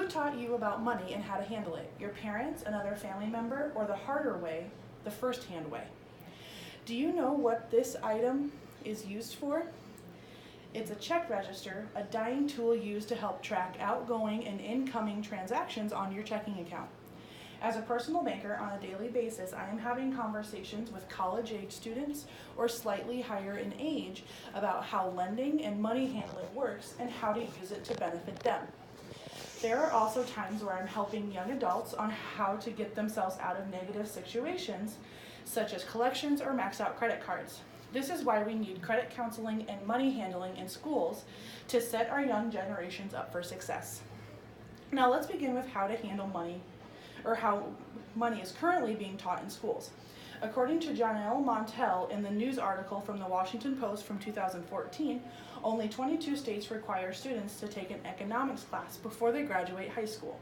Who taught you about money and how to handle it? Your parents, another family member, or the harder way, the first-hand way? Do you know what this item is used for? It's a check register, a dying tool used to help track outgoing and incoming transactions on your checking account. As a personal banker on a daily basis, I am having conversations with college-age students or slightly higher in age about how lending and money handling works and how to use it to benefit them. There are also times where I'm helping young adults on how to get themselves out of negative situations, such as collections or maxed out credit cards. This is why we need credit counseling and money handling in schools to set our young generations up for success. Now let's begin with how to handle money, or how money is currently being taught in schools. According to Janelle Montel in the news article from the Washington Post from 2014, only 22 states require students to take an economics class before they graduate high school.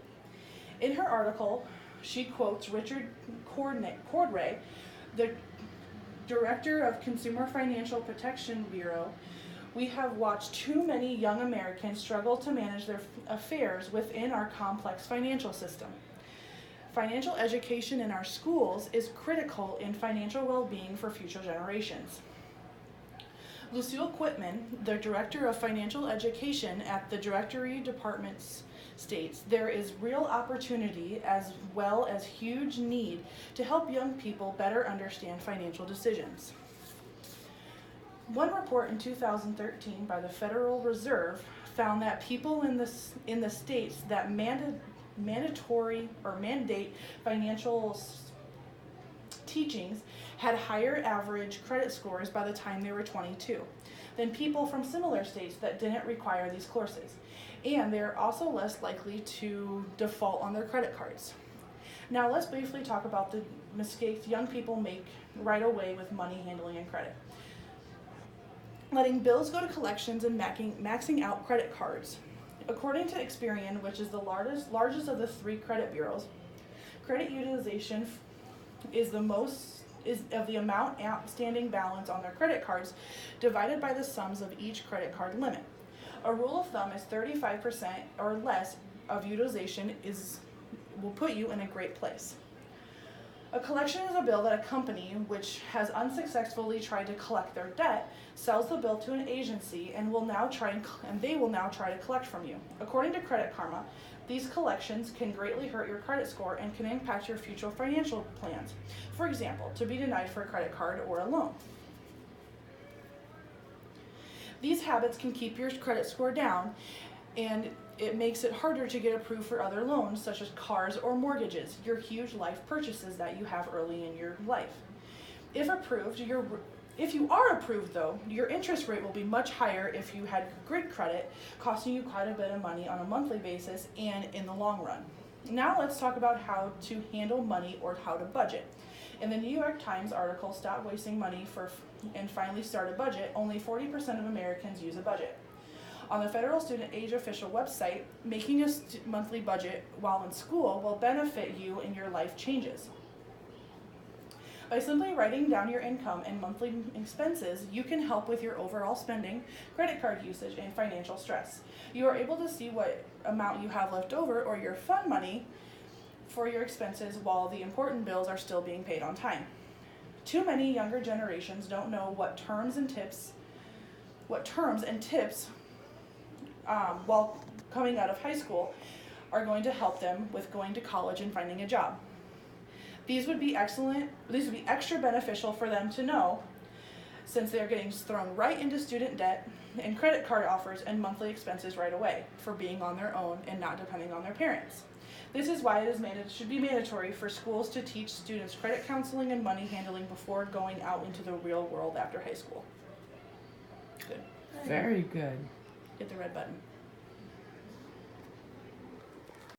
In her article, she quotes Richard Cordray, the Director of Consumer Financial Protection Bureau. We have watched too many young Americans struggle to manage their affairs within our complex financial system. Financial education in our schools is critical in financial well-being for future generations. Lucille Quitman, the Director of Financial Education at the Directory Department, states, there is real opportunity as well as huge need to help young people better understand financial decisions. One report in 2013 by the Federal Reserve found that people in the states that mandate financial teachings had higher average credit scores by the time they were 22 than people from similar states that didn't require these courses. And they're also less likely to default on their credit cards. Now let's briefly talk about the mistakes young people make right away with money handling and credit. Letting bills go to collections and maxing out credit cards. According to Experian, which is the largest of the 3 credit bureaus, credit utilization is of the amount outstanding balance on their credit cards divided by the sums of each credit card limit. A rule of thumb is 35% or less of utilization will put you in a great place. A collection is a bill that a company which has unsuccessfully tried to collect their debt sells the bill to an agency and they will now try to collect from you. According to Credit Karma, these collections can greatly hurt your credit score and can impact your future financial plans. For example, to be denied for a credit card or a loan. These habits can keep your credit score down, and it makes it harder to get approved for other loans such as cars or mortgages, your huge life purchases that you have early in your life. If you are approved though, your interest rate will be much higher if you had grid credit, costing you quite a bit of money on a monthly basis and in the long run. Now let's talk about how to handle money or how to budget. In the New York Times article, Stop Wasting Money and Finally Start a Budget, only 40% of Americans use a budget. On the Federal Student Aid official website, making a monthly budget while in school will benefit you in your life changes. By simply writing down your income and monthly expenses, you can help with your overall spending, credit card usage, and financial stress. You are able to see what amount you have left over or your fund money for your expenses while the important bills are still being paid on time. Too many younger generations don't know what terms and tips while coming out of high school are going to help them with going to college and finding a job. These would be extra beneficial for them to know, since they are getting thrown right into student debt and credit card offers and monthly expenses right away for being on their own and not depending on their parents. This is why it should be mandatory for schools to teach students credit counseling and money handling before going out into the real world after high school. Good. Very good. Hit the red button.